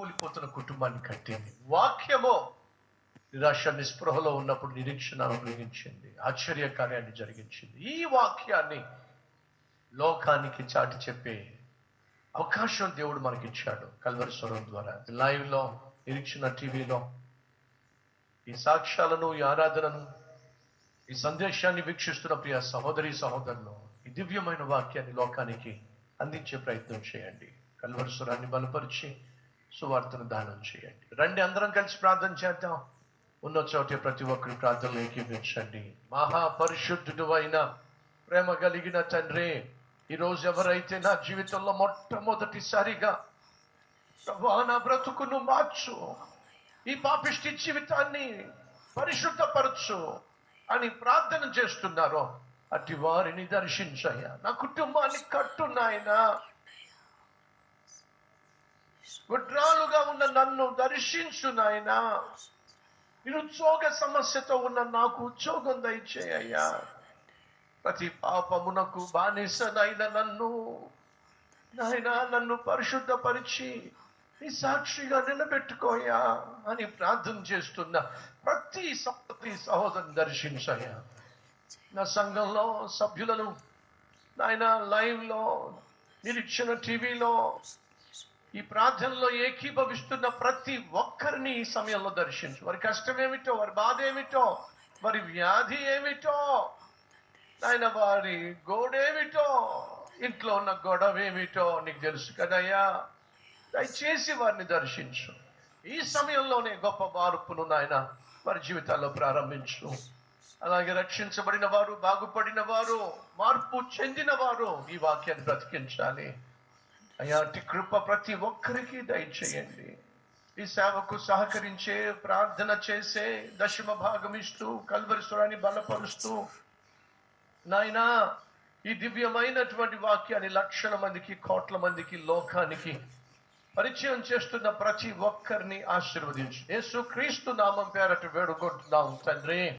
కూలిపోతున్న కుటుంబాన్ని కట్టింది. వాక్యము నిరాశ నిస్పృహలో ఉన్నప్పుడు నిరీక్షణ అనుగ్రహించింది, ఆశ్చర్య కార్యాన్ని జరిగించింది. ఈ వాక్యాన్ని లోకానికి చాటి చెప్పే అవకాశం దేవుడు మనకిచ్చాడు కల్వరి స్వరం ద్వారా. లైవ్లో, నిరీక్షణ టీవీలో ఈ సాక్ష్యాలను, ఈ ఆరాధనను, ఈ సందేశాన్ని వీక్షిస్తున్న ప్రియ సహోదరి సహోదరులు, ఈ దివ్యమైన వాక్యాన్ని లోకానికి అందించే ప్రయత్నం చేయండి. కల్వరి స్వరాన్ని బలపరిచి సువార్తను దానం చేయండి. రండి, అందరం కలిసి ప్రార్థన చేద్దాం. ఉన్న చోటే ప్రతి ఒక్కరి ప్రార్థనలు ఏకీవించండి. మహాపరిశుద్ధుడు అయిన ప్రేమ కలిగిన తండ్రి, ఈరోజు ఎవరైతే నా జీవితంలో మొట్టమొదటిసారిగా ప్రభువా నా బ్రతుకును మార్చు, ఈ పాపిష్టి జీవితాన్ని పరిశుద్ధపరచు అని ప్రార్థన చేస్తున్నారో అటు వారిని దర్శించయ్యా. నా కుటుంబాన్ని కట్టు నాయనా. గుడ్రాలుగా ఉన్న నన్ను దర్శించు నాయనా. నిరుద్యోగ సమస్యతో ఉన్న నాకు ఉద్యోగం దయచేయ్యా. ప్రతి పాపమునకు బానిసనైన నన్ను పరిశుద్ధపరిచి నీ సాక్షిగా నిలబెట్టుకోయా అని ప్రార్థన చేస్తున్న ప్రతి సహోదరుని దర్శించయ్యా. నా సంఘంలో సభ్యులను నాయన లైవ్లో, నిరీక్షణ టీవీలో ఈ ప్రార్థనలో ఏకీభవిస్తున్న ప్రతి ఒక్కరిని ఈ సమయంలో దర్శించు. వారి కష్టం ఏమిటో, వారి బాధ ఏమిటో, వారి వ్యాధి ఏమిటో, ఆయన వారి గోడేమిటో, ఇంట్లో ఉన్న గొడవ ఏమిటో నీకు తెలుసు కదయ్యా. దయచేసి వారిని దర్శించు. ఈ సమయంలోనే గొప్ప మార్పును నాయన వారి జీవితాల్లో ప్రారంభించు. అలాగే రక్షించబడిన వారు, బాగుపడిన వారు, మార్పు చెందిన వారు ఈ వాక్యాన్ని బ్రతికించాలి అయ్యా. అట్టి కృప ప్రతి ఒక్కరికి దయచేయండి. ఈ సేవకు సహకరించే, ప్రార్థన చేసే, దశమ భాగం ఇస్తూ, కల్వరి స్వరాన్ని బలపరుస్తూ నాయనా ఈ దివ్యమైనటువంటి వాక్యాన్ని లక్షల మందికి, కోట్ల మందికి, లోకానికి పరిచయం చేస్తున్న ప్రతి ఒక్కరిని ఆశీర్వదించు. యేసుక్రీస్తు నామం పేరట వేడుకుంటున్నాం తండ్రి.